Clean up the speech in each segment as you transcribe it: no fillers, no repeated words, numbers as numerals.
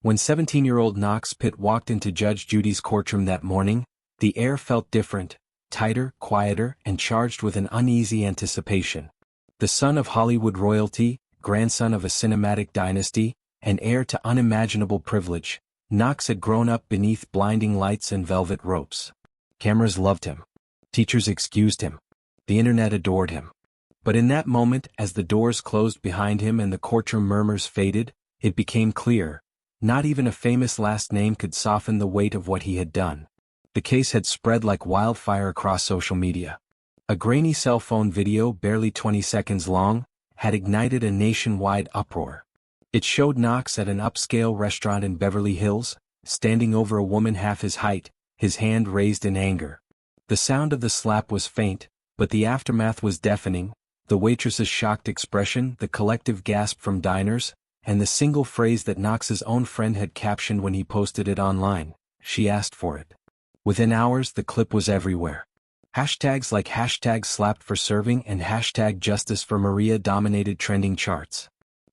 When 17-year-old Knox Pitt walked into Judge Judy's courtroom that morning, the air felt different, tighter, quieter, and charged with an uneasy anticipation. The son of Hollywood royalty, grandson of a cinematic dynasty, and heir to unimaginable privilege, Knox had grown up beneath blinding lights and velvet ropes. Cameras loved him. Teachers excused him. The internet adored him. But in that moment, as the doors closed behind him and the courtroom murmurs faded, it became clear. Not even a famous last name could soften the weight of what he had done. The case had spread like wildfire across social media. A grainy cell phone video, barely 20 seconds long, had ignited a nationwide uproar. It showed Knox at an upscale restaurant in Beverly Hills, standing over a woman half his height, his hand raised in anger. The sound of the slap was faint, but the aftermath was deafening. The waitress's shocked expression, the collective gasp from diners, and the single phrase that Knox's own friend had captioned when he posted it online: "She asked for it." Within hours, the clip was everywhere. Hashtags like #slapped for serving and #justice for Maria dominated trending charts.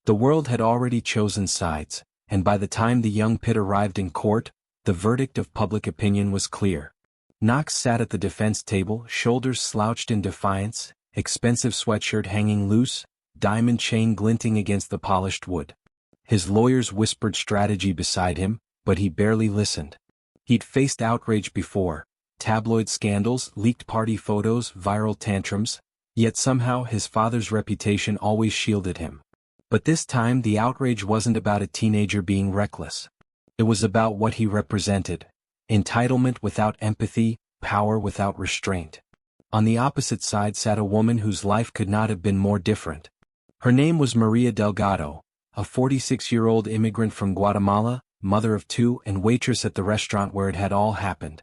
The world had already chosen sides, and by the time the young Pitt arrived in court, the verdict of public opinion was clear. Knox sat at the defense table, shoulders slouched in defiance, expensive sweatshirt hanging loose, diamond chain glinting against the polished wood. His lawyers whispered strategy beside him, but he barely listened. He'd faced outrage before: tabloid scandals, leaked party photos, viral tantrums, yet somehow his father's reputation always shielded him. But this time the outrage wasn't about a teenager being reckless. It was about what he represented: entitlement without empathy, power without restraint. On the opposite side sat a woman whose life could not have been more different. Her name was Maria Delgado, a 46-year-old immigrant from Guatemala, mother of two and waitress at the restaurant where it had all happened.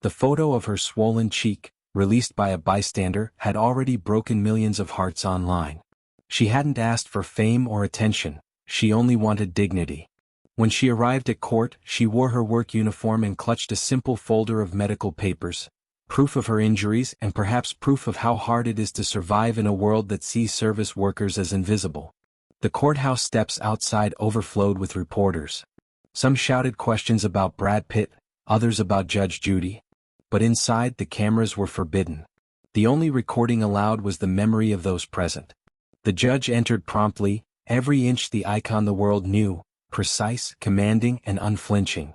The photo of her swollen cheek, released by a bystander, had already broken millions of hearts online. She hadn't asked for fame or attention, she only wanted dignity. When she arrived at court, she wore her work uniform and clutched a simple folder of medical papers, proof of her injuries and perhaps proof of how hard it is to survive in a world that sees service workers as invisible. The courthouse steps outside overflowed with reporters. Some shouted questions about Brad Pitt, others about Judge Judy. But inside, the cameras were forbidden. The only recording allowed was the memory of those present. The judge entered promptly, every inch the icon the world knew, precise, commanding, and unflinching.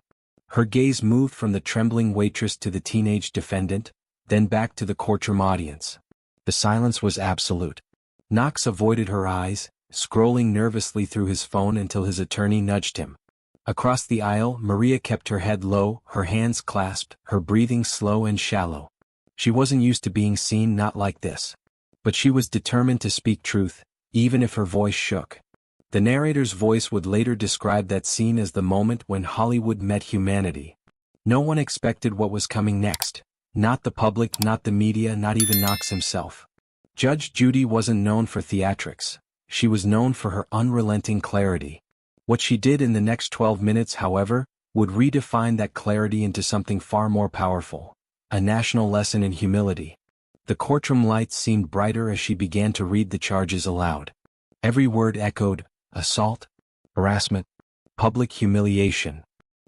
Her gaze moved from the trembling waitress to the teenage defendant, then back to the courtroom audience. The silence was absolute. Knox avoided her eyes, scrolling nervously through his phone until his attorney nudged him. Across the aisle, Maria kept her head low, her hands clasped, her breathing slow and shallow. She wasn't used to being seen not like this. But she was determined to speak truth, even if her voice shook. The narrator's voice would later describe that scene as the moment when Hollywood met humanity. No one expected what was coming next. Not the public, not the media, not even Knox himself. Judge Judy wasn't known for theatrics. She was known for her unrelenting clarity. What she did in the next 12 minutes, however, would redefine that clarity into something far more powerful: a national lesson in humility. The courtroom lights seemed brighter as she began to read the charges aloud. Every word echoed: assault, harassment, public humiliation.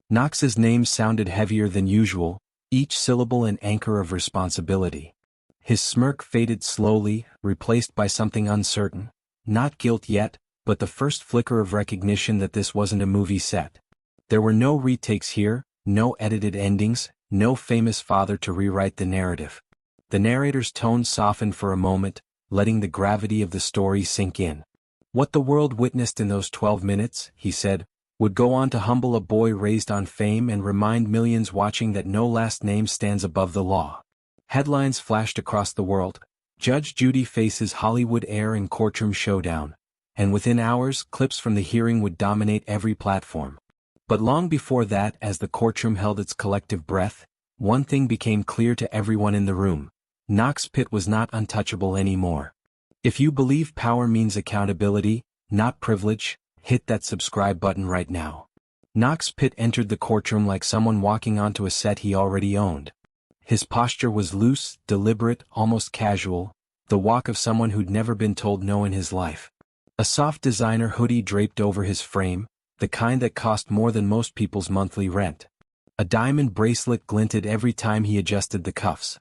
Knox's name sounded heavier than usual, each syllable an anchor of responsibility. His smirk faded slowly, replaced by something uncertain. Not guilt yet, but the first flicker of recognition that this wasn't a movie set. There were no retakes here, no edited endings, no famous father to rewrite the narrative. The narrator's tone softened for a moment, letting the gravity of the story sink in. What the world witnessed in those 12 minutes, he said, would go on to humble a boy raised on fame and remind millions watching that no last name stands above the law. Headlines flashed across the world: Judge Judy faces Hollywood heir in courtroom showdown. And within hours, clips from the hearing would dominate every platform. But long before that, as the courtroom held its collective breath, one thing became clear to everyone in the room: Knox Pitt was not untouchable anymore. If you believe power means accountability, not privilege, hit that subscribe button right now. Knox Pitt entered the courtroom like someone walking onto a set he already owned. His posture was loose, deliberate, almost casual, the walk of someone who'd never been told no in his life. A soft designer hoodie draped over his frame, the kind that cost more than most people's monthly rent. A diamond bracelet glinted every time he adjusted the cuffs.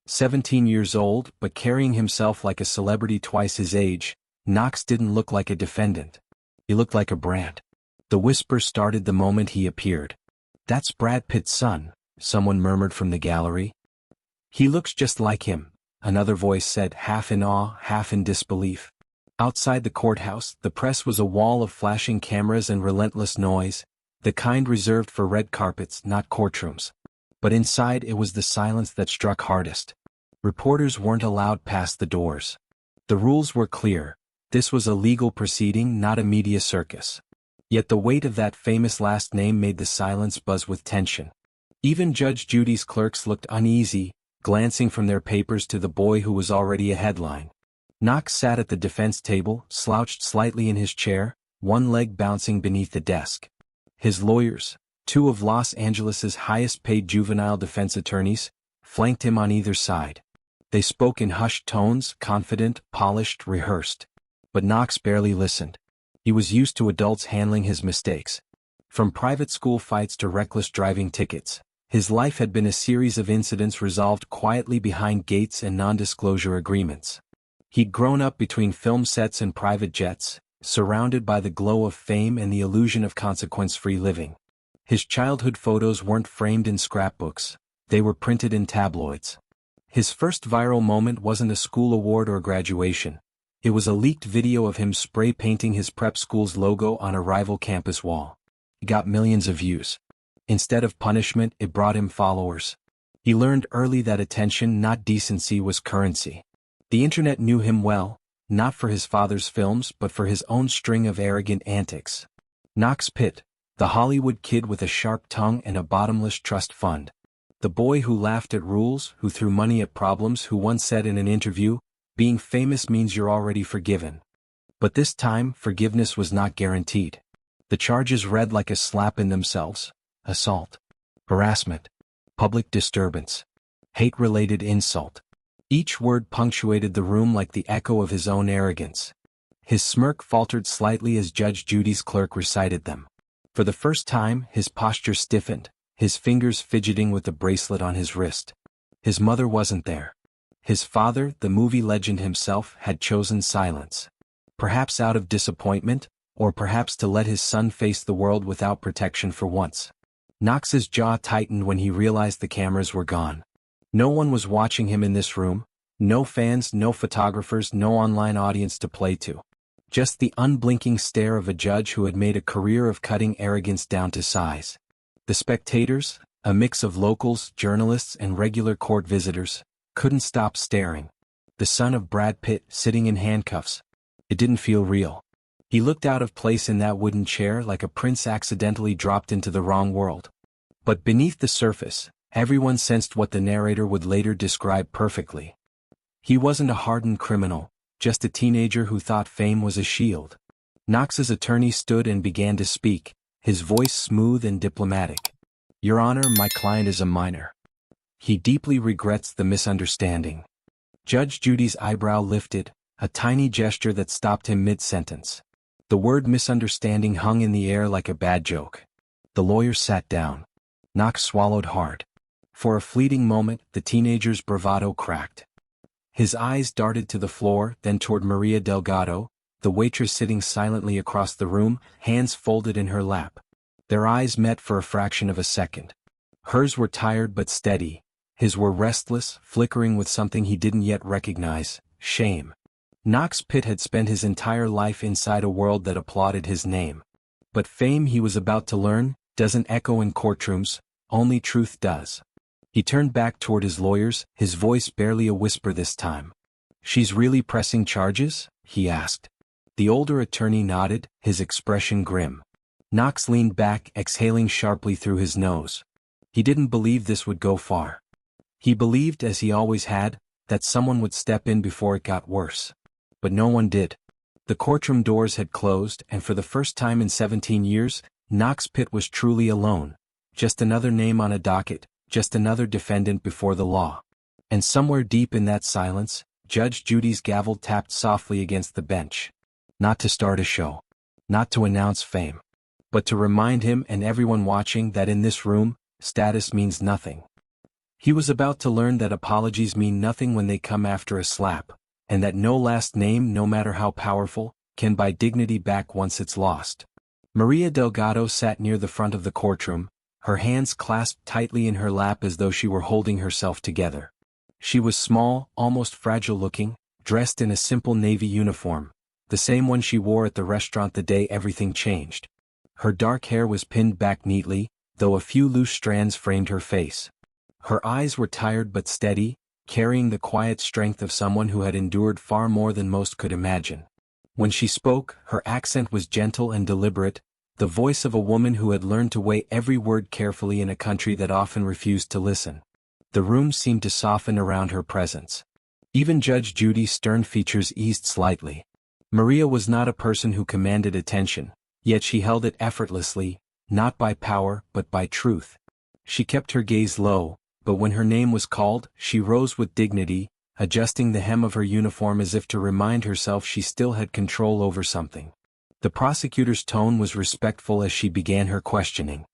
17 years old, but carrying himself like a celebrity twice his age, Knox didn't look like a defendant. He looked like a brand. The whisper started the moment he appeared. "That's Brad Pitt's son," someone murmured from the gallery. "He looks just like him," another voice said, half in awe, half in disbelief. Outside the courthouse, the press was a wall of flashing cameras and relentless noise, the kind reserved for red carpets, not courtrooms. But inside it was the silence that struck hardest. Reporters weren't allowed past the doors. The rules were clear. This was a legal proceeding, not a media circus. Yet the weight of that famous last name made the silence buzz with tension. Even Judge Judy's clerks looked uneasy, glancing from their papers to the boy who was already a headline. Knox sat at the defense table, slouched slightly in his chair, one leg bouncing beneath the desk. His lawyers, two of Los Angeles's highest-paid juvenile defense attorneys, flanked him on either side. They spoke in hushed tones, confident, polished, rehearsed. But Knox barely listened. He was used to adults handling his mistakes. From private school fights to reckless driving tickets, his life had been a series of incidents resolved quietly behind gates and non-disclosure agreements. He'd grown up between film sets and private jets, surrounded by the glow of fame and the illusion of consequence-free living. His childhood photos weren't framed in scrapbooks, they were printed in tabloids. His first viral moment wasn't a school award or graduation. It was a leaked video of him spray painting his prep school's logo on a rival campus wall. It got millions of views. Instead of punishment, it brought him followers. He learned early that attention, not decency, was currency. The internet knew him well, not for his father's films but for his own string of arrogant antics. Knox Pitt, the Hollywood kid with a sharp tongue and a bottomless trust fund. The boy who laughed at rules, who threw money at problems, who once said in an interview, "Being famous means you're already forgiven." But this time, forgiveness was not guaranteed. The charges read like a slap in themselves: assault, harassment, public disturbance, hate-related insult. Each word punctuated the room like the echo of his own arrogance. His smirk faltered slightly as Judge Judy's clerk recited them. For the first time, his posture stiffened, his fingers fidgeting with the bracelet on his wrist. His mother wasn't there. His father, the movie legend himself, had chosen silence. Perhaps out of disappointment, or perhaps to let his son face the world without protection for once. Knox's jaw tightened when he realized the cameras were gone. No one was watching him in this room, no fans, no photographers, no online audience to play to. Just the unblinking stare of a judge who had made a career of cutting arrogance down to size. The spectators, a mix of locals, journalists, and regular court visitors, couldn't stop staring. The son of Brad Pitt, sitting in handcuffs. It didn't feel real. He looked out of place in that wooden chair like a prince accidentally dropped into the wrong world. But beneath the surface, everyone sensed what the narrator would later describe perfectly. He wasn't a hardened criminal, just a teenager who thought fame was a shield. Knox's attorney stood and began to speak, his voice smooth and diplomatic. "Your Honor, my client is a minor. He deeply regrets the misunderstanding." Judge Judy's eyebrow lifted, a tiny gesture that stopped him mid-sentence. The word misunderstanding hung in the air like a bad joke. The lawyer sat down. Knox swallowed hard. For a fleeting moment, the teenager's bravado cracked. His eyes darted to the floor, then toward Maria Delgado, the waitress sitting silently across the room, hands folded in her lap. Their eyes met for a fraction of a second. Hers were tired but steady. His were restless, flickering with something he didn't yet recognize: shame. Knox Pitt had spent his entire life inside a world that applauded his name. But fame, he was about to learn, doesn't echo in courtrooms, only truth does. He turned back toward his lawyers, his voice barely a whisper this time. "She's really pressing charges?" he asked. The older attorney nodded, his expression grim. Knox leaned back, exhaling sharply through his nose. He didn't believe this would go far. He believed, as he always had, that someone would step in before it got worse. But no one did. The courtroom doors had closed, and for the first time in 17 years, Knox Pitt was truly alone. Just another name on a docket, just another defendant before the law. And somewhere deep in that silence, Judge Judy's gavel tapped softly against the bench. Not to start a show. Not to announce fame. but to remind him and everyone watching that in this room, status means nothing. He was about to learn that apologies mean nothing when they come after a slap, and that no last name, no matter how powerful, can buy dignity back once it's lost. Maria Delgado sat near the front of the courtroom, her hands clasped tightly in her lap as though she were holding herself together. She was small, almost fragile-looking, dressed in a simple navy uniform, the same one she wore at the restaurant the day everything changed. Her dark hair was pinned back neatly, though a few loose strands framed her face. Her eyes were tired but steady, carrying the quiet strength of someone who had endured far more than most could imagine. When she spoke, her accent was gentle and deliberate, the voice of a woman who had learned to weigh every word carefully in a country that often refused to listen. The room seemed to soften around her presence. Even Judge Judy's stern features eased slightly. Maria was not a person who commanded attention, yet she held it effortlessly, not by power but by truth. She kept her gaze low, but when her name was called, she rose with dignity, adjusting the hem of her uniform as if to remind herself she still had control over something. The prosecutor's tone was respectful as she began her questioning.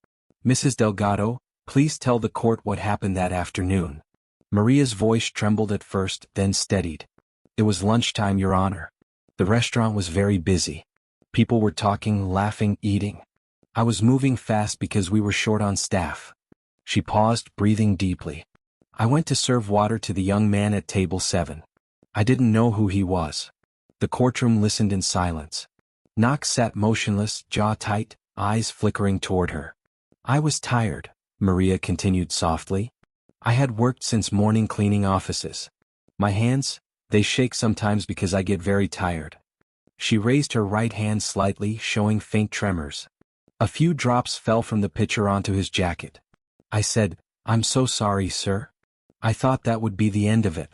"Mrs. Delgado, please tell the court what happened that afternoon." Maria's voice trembled at first, then steadied. "It was lunchtime, Your Honor. The restaurant was very busy. People were talking, laughing, eating. I was moving fast because we were short on staff." She paused, breathing deeply. "I went to serve water to the young man at table 7. I didn't know who he was." The courtroom listened in silence. Knox sat motionless, jaw tight, eyes flickering toward her. "I was tired," Maria continued softly. "I had worked since morning cleaning offices. My hands, they shake sometimes because I get very tired." She raised her right hand slightly, showing faint tremors. A few drops fell from the pitcher onto his jacket. "I said, 'I'm so sorry, sir.' I thought that would be the end of it."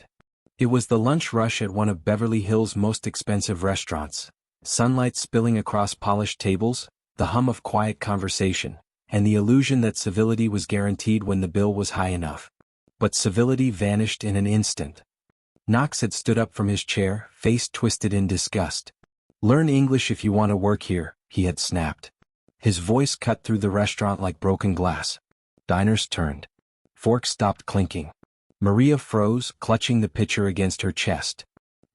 It was the lunch rush at one of Beverly Hills' most expensive restaurants. Sunlight spilling across polished tables, the hum of quiet conversation, and the illusion that civility was guaranteed when the bill was high enough. But civility vanished in an instant. Knox had stood up from his chair, face twisted in disgust. "Learn English if you want to work here," he had snapped. His voice cut through the restaurant like broken glass. Diners turned. Forks stopped clinking. Maria froze, clutching the pitcher against her chest.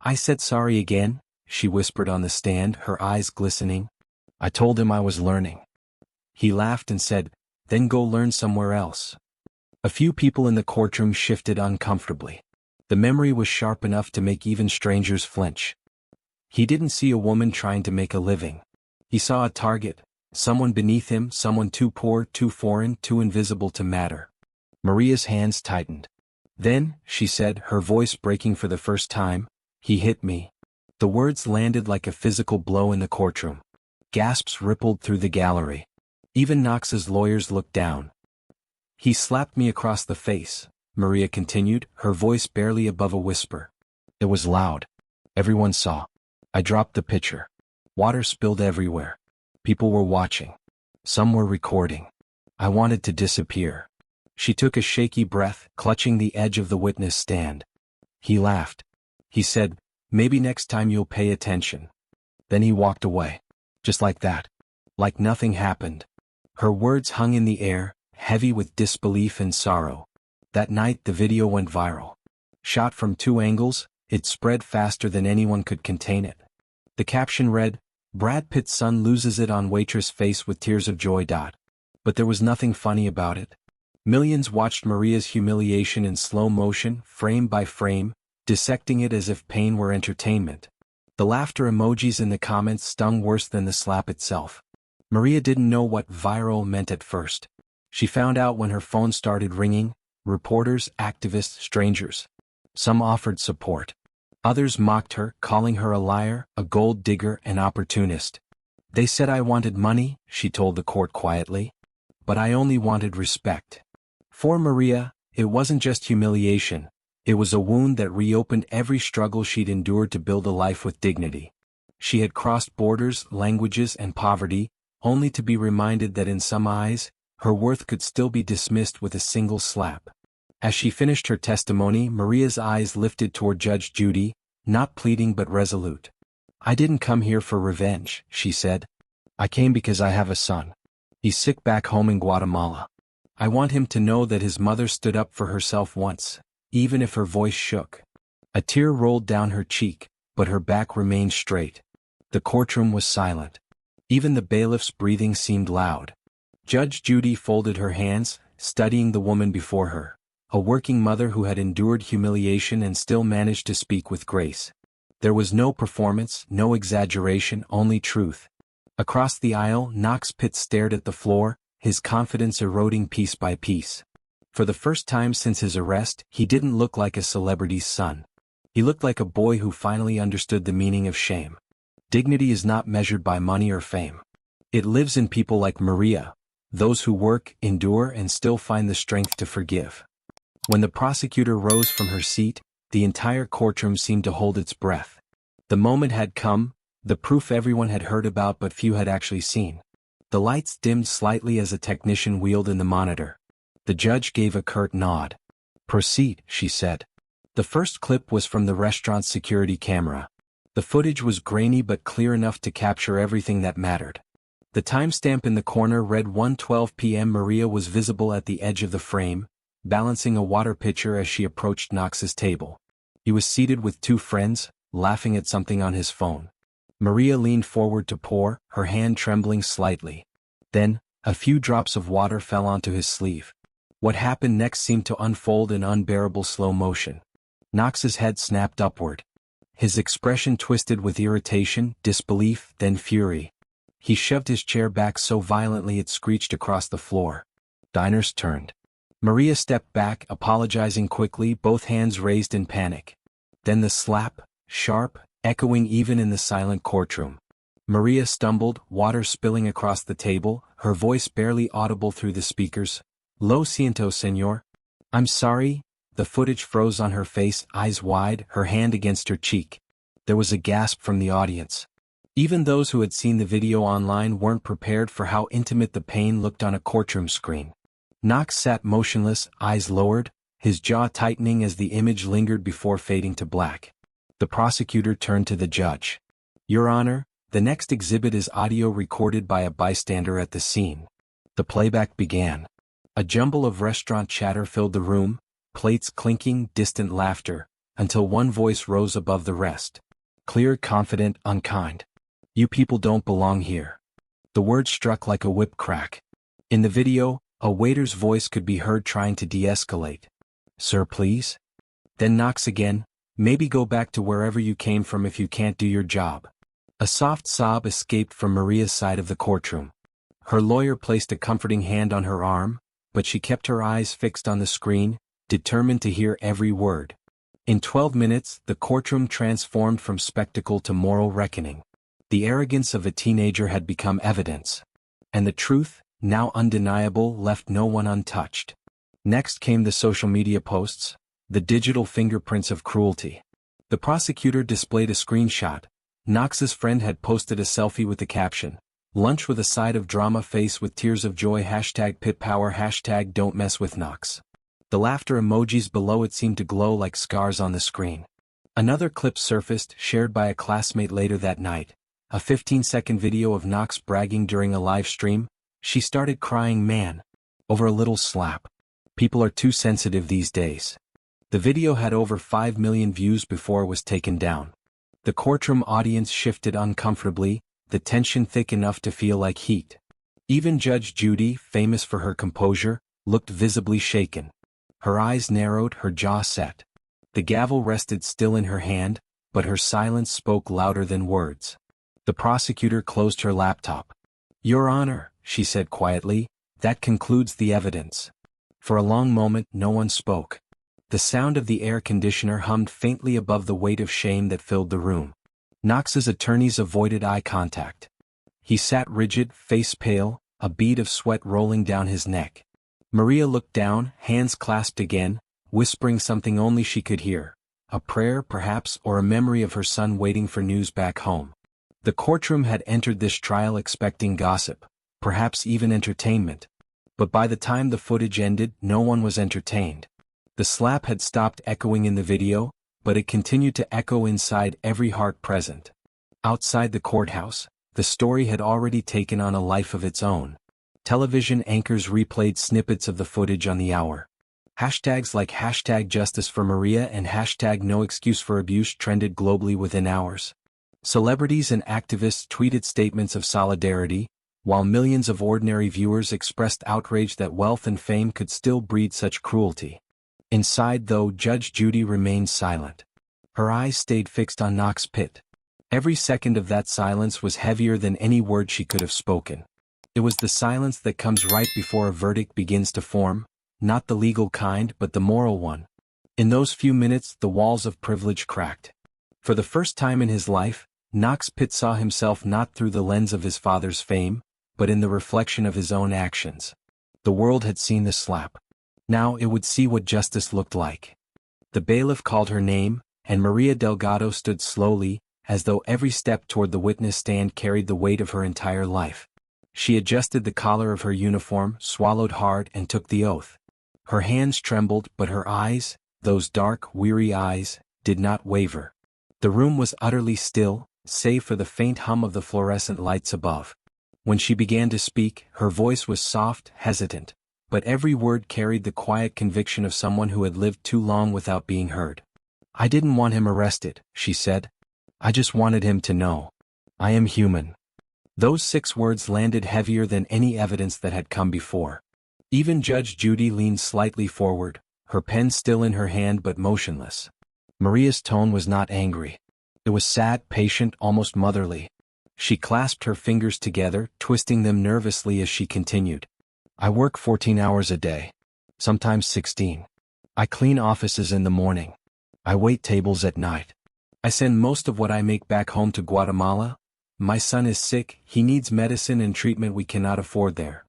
"I said sorry again," she whispered on the stand, her eyes glistening. "I told him I was learning." He laughed and said, "Then go learn somewhere else." A few people in the courtroom shifted uncomfortably. The memory was sharp enough to make even strangers flinch. He didn't see a woman trying to make a living. He saw a target, someone beneath him, someone too poor, too foreign, too invisible to matter. Maria's hands tightened. "Then," she said, her voice breaking for the first time, "he hit me." The words landed like a physical blow in the courtroom. Gasps rippled through the gallery. Even Knox's lawyers looked down. "He slapped me across the face," Maria continued, her voice barely above a whisper. "It was loud. Everyone saw. I dropped the pitcher. Water spilled everywhere. People were watching. Some were recording. I wanted to disappear." She took a shaky breath, clutching the edge of the witness stand. He laughed. He said, "Maybe next time you'll pay attention." Then he walked away. Just like that. Like nothing happened. Her words hung in the air, heavy with disbelief and sorrow. That night the video went viral. Shot from 2 angles, it spread faster than anyone could contain it. The caption read, "Brad Pitt's son loses it on waitress face with tears of joy." But there was nothing funny about it. Millions watched Maria's humiliation in slow motion, frame by frame, dissecting it as if pain were entertainment. The laughter emojis in the comments stung worse than the slap itself. Maria didn't know what viral meant at first. She found out when her phone started ringing. Reporters, activists, strangers. Some offered support. Others mocked her, calling her a liar, a gold digger, an opportunist. "They said I wanted money," she told the court quietly. "But I only wanted respect." For Maria, it wasn't just humiliation. It was a wound that reopened every struggle she'd endured to build a life with dignity. She had crossed borders, languages, and poverty, only to be reminded that in some eyes, her worth could still be dismissed with a single slap. As she finished her testimony, Maria's eyes lifted toward Judge Judy, not pleading but resolute. "I didn't come here for revenge," she said. "I came because I have a son. He's sick back home in Guatemala. I want him to know that his mother stood up for herself once, even if her voice shook. A tear rolled down her cheek, but her back remained straight. The courtroom was silent. Even the bailiff's breathing seemed loud. Judge Judy folded her hands, studying the woman before her, a working mother who had endured humiliation and still managed to speak with grace. There was no performance, no exaggeration, only truth. Across the aisle, Knox Pitt stared at the floor, his confidence eroding piece by piece. For the first time since his arrest, he didn't look like a celebrity's son. He looked like a boy who finally understood the meaning of shame. Dignity is not measured by money or fame. It lives in people like Maria, those who work, endure, and still find the strength to forgive. When the prosecutor rose from her seat, the entire courtroom seemed to hold its breath. The moment had come, the proof everyone had heard about but few had actually seen. The lights dimmed slightly as a technician wheeled in the monitor. The judge gave a curt nod. "Proceed," she said. The first clip was from the restaurant's security camera. The footage was grainy but clear enough to capture everything that mattered. The timestamp in the corner read 1:12 p.m. Maria was visible at the edge of the frame, balancing a water pitcher as she approached Knox's table. He was seated with two friends, laughing at something on his phone. Maria leaned forward to pour, her hand trembling slightly. Then, a few drops of water fell onto his sleeve. What happened next seemed to unfold in unbearable slow motion. Knox's head snapped upward. His expression twisted with irritation, disbelief, then fury. He shoved his chair back so violently it screeched across the floor. Diners turned. Maria stepped back, apologizing quickly, both hands raised in panic. Then the slap, sharp, echoing even in the silent courtroom. Maria stumbled, water spilling across the table, her voice barely audible through the speakers. "Lo siento, señor." "I'm sorry." The footage froze on her face, eyes wide, her hand against her cheek. There was a gasp from the audience. Even those who had seen the video online weren't prepared for how intimate the pain looked on a courtroom screen. Knox sat motionless, eyes lowered, his jaw tightening as the image lingered before fading to black. The prosecutor turned to the judge. "Your Honor, the next exhibit is audio recorded by a bystander at the scene." The playback began. A jumble of restaurant chatter filled the room, plates clinking, distant laughter, until one voice rose above the rest. Clear, confident, unkind. "You people don't belong here." The words struck like a whip crack. In the video, a waiter's voice could be heard trying to de-escalate. "Sir, please?" Then Knox again, "Maybe go back to wherever you came from if you can't do your job." A soft sob escaped from Maria's side of the courtroom. Her lawyer placed a comforting hand on her arm, but she kept her eyes fixed on the screen, determined to hear every word. In 12 minutes, the courtroom transformed from spectacle to moral reckoning. The arrogance of a teenager had become evidence. And the truth, now undeniable, left no one untouched. Next came the social media posts, the digital fingerprints of cruelty. The prosecutor displayed a screenshot. Knox's friend had posted a selfie with the caption, "Lunch with a side of drama, face with tears of joy, #Pitt Power, #Don't mess with Knox." The laughter emojis below it seemed to glow like scars on the screen. Another clip surfaced, shared by a classmate later that night. A 15-second video of Knox bragging during a live stream. She started crying, "Man," over a little slap. People are too sensitive these days. The video had over 5 million views before it was taken down. The courtroom audience shifted uncomfortably, the tension thick enough to feel like heat. Even Judge Judy, famous for her composure, looked visibly shaken. Her eyes narrowed, her jaw set. The gavel rested still in her hand, but her silence spoke louder than words. The prosecutor closed her laptop. "Your Honor," she said quietly, "that concludes the evidence." For a long moment no one spoke. The sound of the air conditioner hummed faintly above the weight of shame that filled the room. Knox's attorneys avoided eye contact. He sat rigid, face pale, a bead of sweat rolling down his neck. Maria looked down, hands clasped again, whispering something only she could hear. A prayer, perhaps, or a memory of her son waiting for news back home. The courtroom had entered this trial expecting gossip, perhaps even entertainment. But by the time the footage ended, no one was entertained. The slap had stopped echoing in the video, but it continued to echo inside every heart present. Outside the courthouse, the story had already taken on a life of its own. Television anchors replayed snippets of the footage on the hour. Hashtags like #JusticeForMaria and #NoExcuseForAbuse trended globally within hours. Celebrities and activists tweeted statements of solidarity, while millions of ordinary viewers expressed outrage that wealth and fame could still breed such cruelty. Inside, though, Judge Judy remained silent. Her eyes stayed fixed on Knox Pitt. Every second of that silence was heavier than any word she could have spoken. It was the silence that comes right before a verdict begins to form, not the legal kind but the moral one. In those few minutes, the walls of privilege cracked. For the first time in his life, Knox Pitt saw himself not through the lens of his father's fame, but in the reflection of his own actions. The world had seen the slap. Now it would see what justice looked like. The bailiff called her name, and Maria Delgado stood slowly, as though every step toward the witness stand carried the weight of her entire life. She adjusted the collar of her uniform, swallowed hard, and took the oath. Her hands trembled, but her eyes, those dark, weary eyes, did not waver. The room was utterly still, save for the faint hum of the fluorescent lights above. When she began to speak, her voice was soft, hesitant, but every word carried the quiet conviction of someone who had lived too long without being heard. "I didn't want him arrested," she said. "I just wanted him to know. I am human." Those 6 words landed heavier than any evidence that had come before. Even Judge Judy leaned slightly forward, her pen still in her hand but motionless. Maria's tone was not angry. It was sad, patient, almost motherly. She clasped her fingers together, twisting them nervously as she continued. "I work 14 hours a day. Sometimes 16. I clean offices in the morning. I wait tables at night. I send most of what I make back home to Guatemala. My son is sick, he needs medicine and treatment we cannot afford there."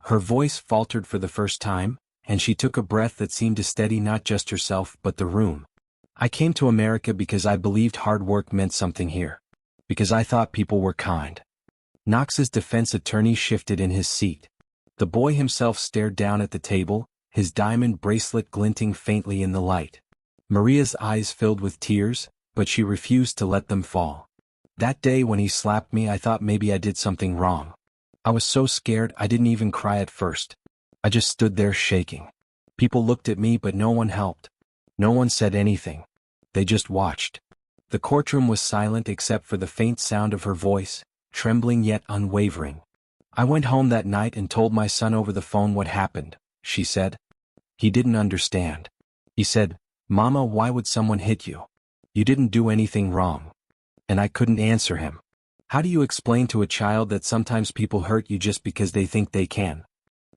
Her voice faltered for the first time, and she took a breath that seemed to steady not just herself but the room. "I came to America because I believed hard work meant something here. Because I thought people were kind." Knox's defense attorney shifted in his seat. The boy himself stared down at the table, his diamond bracelet glinting faintly in the light. Maria's eyes filled with tears, but she refused to let them fall. "That day when he slapped me, I thought maybe I did something wrong. I was so scared I didn't even cry at first. I just stood there shaking. People looked at me but no one helped. No one said anything. They just watched." The courtroom was silent except for the faint sound of her voice, trembling yet unwavering. "I went home that night and told my son over the phone what happened," she said. "He didn't understand. He said, 'Mama, why would someone hit you? You didn't do anything wrong.' And I couldn't answer him. How do you explain to a child that sometimes people hurt you just because they think they can?"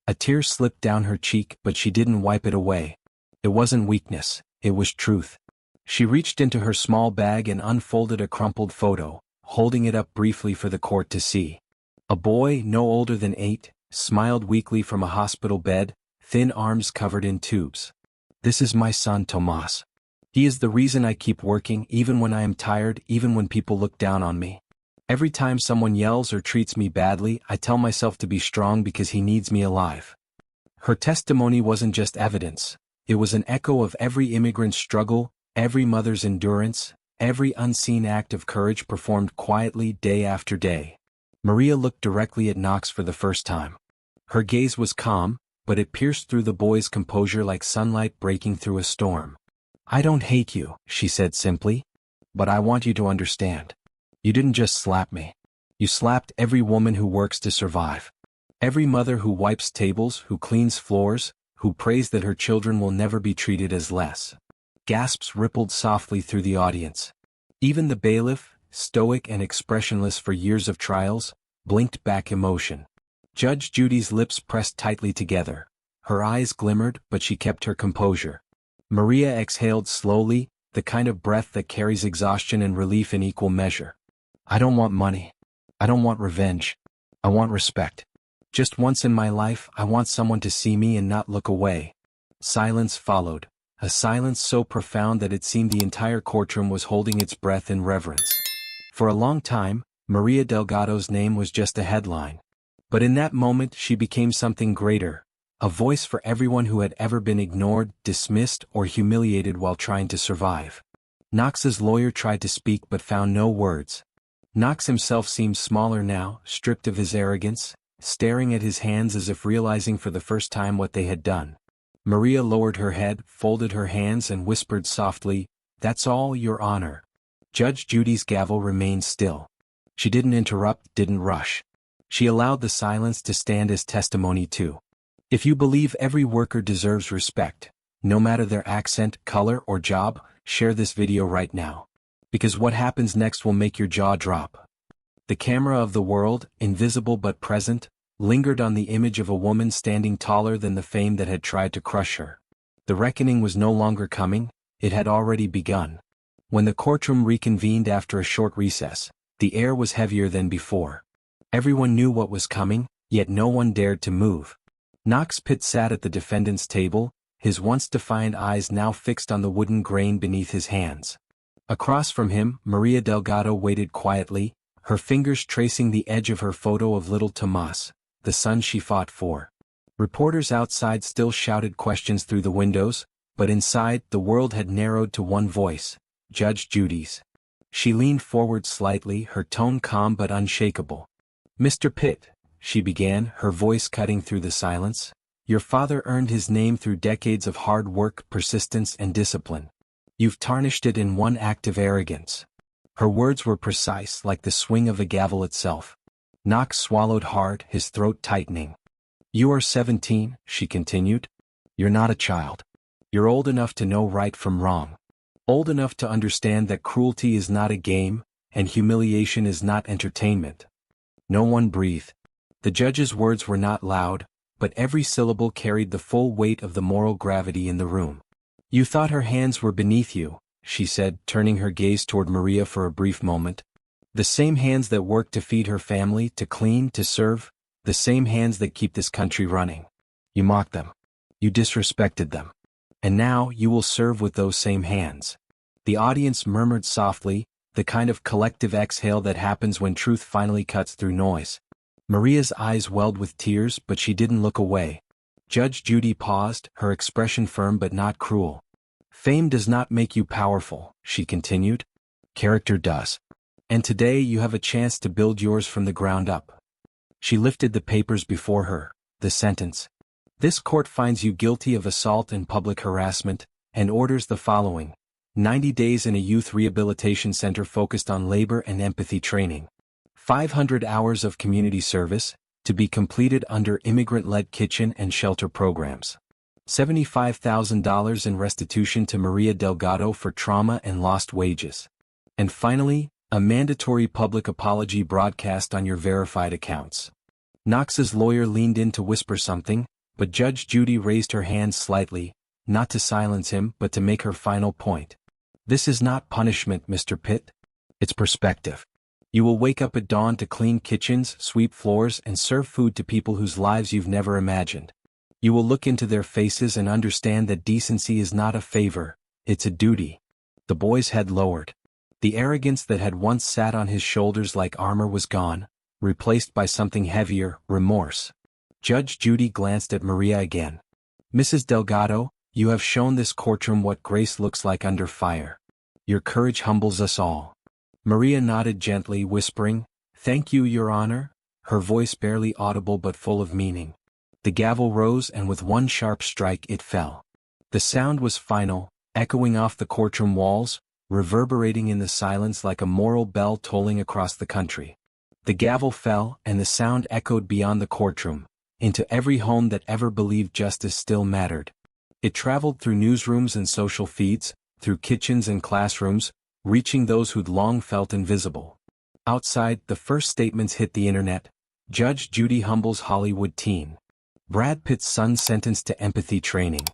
A tear slipped down her cheek, but she didn't wipe it away. It wasn't weakness, it was truth. She reached into her small bag and unfolded a crumpled photo, holding it up briefly for the court to see. A boy, no older than 8, smiled weakly from a hospital bed, thin arms covered in tubes. "This is my son Tomas. He is the reason I keep working even when I am tired, even when people look down on me. Every time someone yells or treats me badly, I tell myself to be strong because he needs me alive." Her testimony wasn't just evidence, it was an echo of every immigrant's struggle, every mother's endurance, every unseen act of courage performed quietly day after day. Maria looked directly at Knox for the first time. Her gaze was calm, but it pierced through the boy's composure like sunlight breaking through a storm. "I don't hate you," she said simply. "But I want you to understand. You didn't just slap me. You slapped every woman who works to survive. Every mother who wipes tables, who cleans floors, who prays that her children will never be treated as less." Gasps rippled softly through the audience. Even the bailiff, stoic and expressionless for years of trials, blinked back emotion. Judge Judy's lips pressed tightly together. Her eyes glimmered, but she kept her composure. Maria exhaled slowly, the kind of breath that carries exhaustion and relief in equal measure. "I don't want money. I don't want revenge. I want respect. Just once in my life, I want someone to see me and not look away." Silence followed, a silence so profound that it seemed the entire courtroom was holding its breath in reverence. For a long time, Maria Delgado's name was just a headline. But in that moment she became something greater, a voice for everyone who had ever been ignored, dismissed, or humiliated while trying to survive. Knox's lawyer tried to speak but found no words. Knox himself seemed smaller now, stripped of his arrogance, staring at his hands as if realizing for the first time what they had done. Maria lowered her head, folded her hands and whispered softly, "That's all, Your Honor." Judge Judy's gavel remained still. She didn't interrupt, didn't rush. She allowed the silence to stand as testimony too. If you believe every worker deserves respect, no matter their accent, color, or job, share this video right now. Because what happens next will make your jaw drop. The camera of the world, invisible but present, lingered on the image of a woman standing taller than the fame that had tried to crush her. The reckoning was no longer coming, it had already begun. When the courtroom reconvened after a short recess, the air was heavier than before. Everyone knew what was coming, yet no one dared to move. Knox Pitt sat at the defendant's table, his once defiant eyes now fixed on the wooden grain beneath his hands. Across from him, Maria Delgado waited quietly, her fingers tracing the edge of her photo of little Tomas, the son she fought for. Reporters outside still shouted questions through the windows, but inside, the world had narrowed to one voice, Judge Judy's. She leaned forward slightly, her tone calm but unshakable. "Mr. Pitt," she began, her voice cutting through the silence, "your father earned his name through decades of hard work, persistence and discipline. You've tarnished it in one act of arrogance." Her words were precise, like the swing of a gavel itself. Knox swallowed hard, his throat tightening. "You are 17, she continued. "You're not a child. You're old enough to know right from wrong. Old enough to understand that cruelty is not a game, and humiliation is not entertainment." No one breathed. The judge's words were not loud, but every syllable carried the full weight of the moral gravity in the room. "You thought her hands were beneath you," she said, turning her gaze toward Maria for a brief moment. "The same hands that work to feed her family, to clean, to serve, the same hands that keep this country running. You mocked them. You disrespected them. And now you will serve with those same hands." The audience murmured softly, the kind of collective exhale that happens when truth finally cuts through noise. Maria's eyes welled with tears, but she didn't look away. Judge Judy paused, her expression firm but not cruel. "Fame does not make you powerful," she continued. "Character does. And today you have a chance to build yours from the ground up." She lifted the papers before her, the sentence. "This court finds you guilty of assault and public harassment, and orders the following: 90 days in a youth rehabilitation center focused on labor and empathy training. 500 hours of community service, to be completed under immigrant-led kitchen and shelter programs. $75,000 in restitution to Maria Delgado for trauma and lost wages. And finally, a mandatory public apology broadcast on your verified accounts." Knox's lawyer leaned in to whisper something, but Judge Judy raised her hand slightly, not to silence him but to make her final point. "This is not punishment, Mr. Pitt. It's perspective. You will wake up at dawn to clean kitchens, sweep floors, and serve food to people whose lives you've never imagined. You will look into their faces and understand that decency is not a favor, it's a duty." The boy's head lowered. The arrogance that had once sat on his shoulders like armor was gone, replaced by something heavier, remorse. Judge Judy glanced at Maria again. "Mrs. Delgado, you have shown this courtroom what grace looks like under fire. Your courage humbles us all." Maria nodded gently, whispering, "Thank you, Your Honor," her voice barely audible but full of meaning. The gavel rose and with one sharp strike it fell. The sound was final, echoing off the courtroom walls, reverberating in the silence like a moral bell tolling across the country. The gavel fell, and the sound echoed beyond the courtroom, into every home that ever believed justice still mattered. It traveled through newsrooms and social feeds, through kitchens and classrooms, reaching those who'd long felt invisible. Outside, the first statements hit the internet. Judge Judy humbles Hollywood teen. Brad Pitt's son sentenced to empathy training.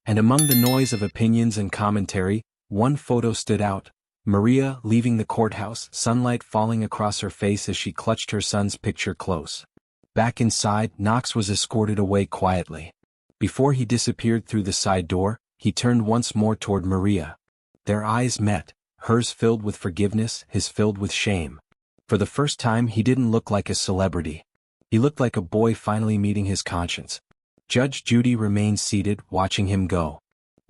And among the noise of opinions and commentary, one photo stood out. Maria leaving the courthouse, sunlight falling across her face as she clutched her son's picture close. Back inside, Knox was escorted away quietly. Before he disappeared through the side door, he turned once more toward Maria. Their eyes met, hers filled with forgiveness, his filled with shame. For the first time he didn't look like a celebrity. He looked like a boy finally meeting his conscience. Judge Judy remained seated, watching him go.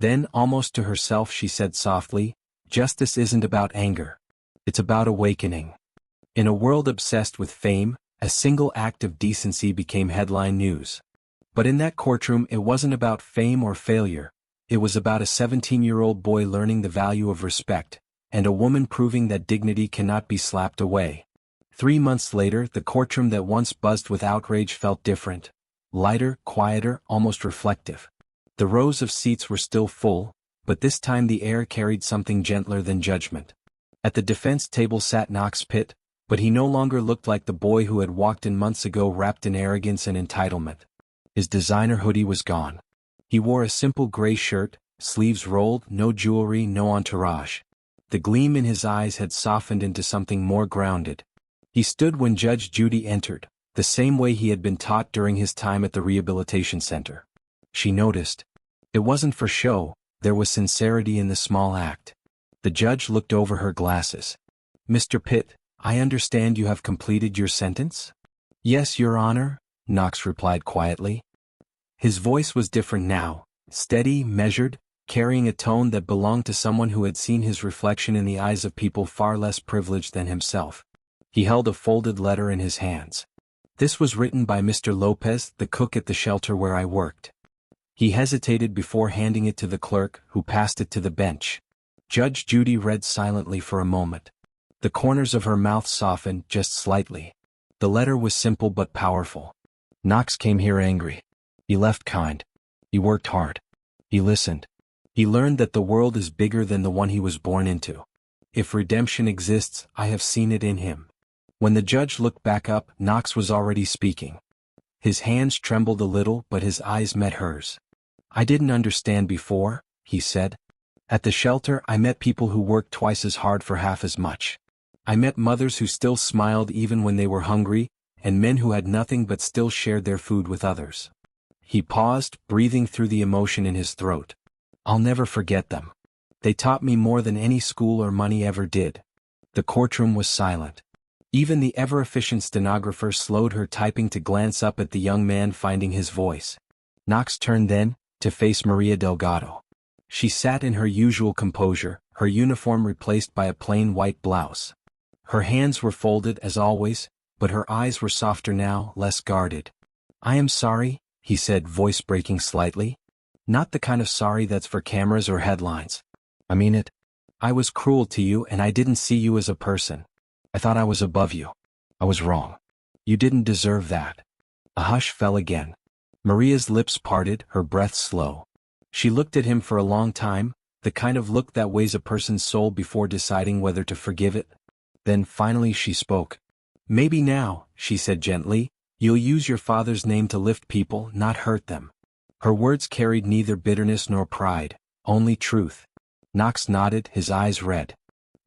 Then, almost to herself, she said softly, "Justice isn't about anger. It's about awakening. In a world obsessed with fame, A single act of decency became headline news. But in that courtroom it wasn't about fame or failure, it was about a 17-year-old boy learning the value of respect, and a woman proving that dignity cannot be slapped away. 3 months later, the courtroom that once buzzed with outrage felt different. Lighter, quieter, almost reflective. The rows of seats were still full, but this time the air carried something gentler than judgment. At the defense table sat Knox Pitt, but he no longer looked like the boy who had walked in months ago wrapped in arrogance and entitlement. His designer hoodie was gone. He wore a simple gray shirt, sleeves rolled, no jewelry, no entourage. The gleam in his eyes had softened into something more grounded. He stood when Judge Judy entered, the same way he had been taught during his time at the rehabilitation center. She noticed. It wasn't for show, there was sincerity in the small act. The judge looked over her glasses. "Mr. Pitt, I understand you have completed your sentence?" "Yes, Your Honor," Knox replied quietly. His voice was different now, steady, measured, carrying a tone that belonged to someone who had seen his reflection in the eyes of people far less privileged than himself. He held a folded letter in his hands. "This was written by Mr. Lopez, the cook at the shelter where I worked." He hesitated before handing it to the clerk, who passed it to the bench. Judge Judy read silently for a moment. The corners of her mouth softened just slightly. The letter was simple but powerful. "Knox came here angry. He left kind. He worked hard. He listened. He learned that the world is bigger than the one he was born into. If redemption exists, I have seen it in him." When the judge looked back up, Knox was already speaking. His hands trembled a little, but his eyes met hers. "I didn't understand before," he said. "At the shelter I met people who worked twice as hard for half as much. I met mothers who still smiled even when they were hungry, and men who had nothing but still shared their food with others." He paused, breathing through the emotion in his throat. "I'll never forget them. They taught me more than any school or money ever did." The courtroom was silent. Even the ever-efficient stenographer slowed her typing to glance up at the young man, finding his voice. Knox turned then, to face Maria Delgado. She sat in her usual composure, her uniform replaced by a plain white blouse. Her hands were folded as always, but her eyes were softer now, less guarded. "I am sorry," he said, voice breaking slightly. "Not the kind of sorry that's for cameras or headlines. I mean it. I was cruel to you and I didn't see you as a person. I thought I was above you. I was wrong. You didn't deserve that." A hush fell again. Maria's lips parted, her breath slow. She looked at him for a long time, the kind of look that weighs a person's soul before deciding whether to forgive it. Then finally she spoke. "Maybe now," she said gently, "you'll use your father's name to lift people, not hurt them." Her words carried neither bitterness nor pride, only truth. Knox nodded, his eyes red.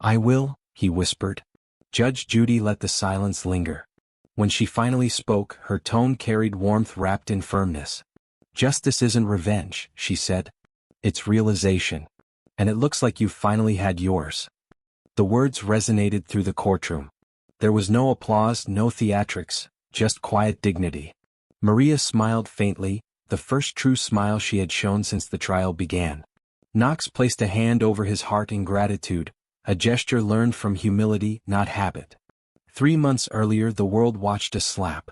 "I will," he whispered. Judge Judy let the silence linger. When she finally spoke, her tone carried warmth wrapped in firmness. "Justice isn't revenge," she said. "It's realization. And it looks like you've finally had yours." The words resonated through the courtroom. There was no applause, no theatrics, just quiet dignity. Maria smiled faintly, the first true smile she had shown since the trial began. Knox placed a hand over his heart in gratitude, a gesture learned from humility, not habit. 3 months earlier the world watched a slap.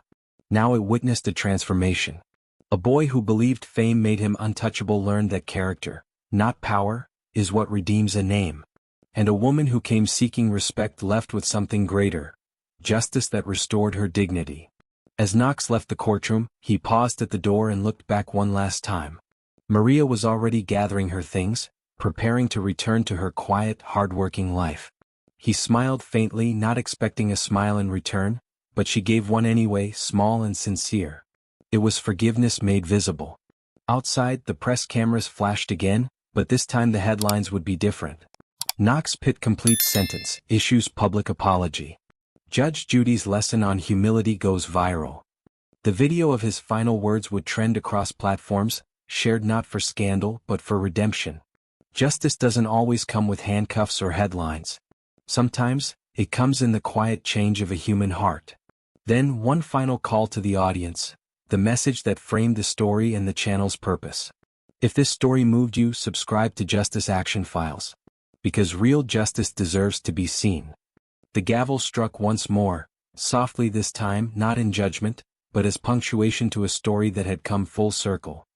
Now it witnessed a transformation. A boy who believed fame made him untouchable learned that character, not power, is what redeems a name. And a woman who came seeking respect left with something greater, justice that restored her dignity. As Knox left the courtroom, he paused at the door and looked back one last time. Maria was already gathering her things, preparing to return to her quiet, hard-working life. He smiled faintly, not expecting a smile in return, but she gave one anyway, small and sincere. It was forgiveness made visible. Outside, the press cameras flashed again, but this time the headlines would be different. Knox Pitt completes sentence, issues public apology. Judge Judy's lesson on humility goes viral. The video of his final words would trend across platforms, shared not for scandal but for redemption. Justice doesn't always come with handcuffs or headlines. Sometimes, it comes in the quiet change of a human heart. Then one final call to the audience, the message that framed the story and the channel's purpose. If this story moved you, subscribe to Justice Action Files. Because real justice deserves to be seen. The gavel struck once more, softly this time, not in judgment, but as punctuation to a story that had come full circle.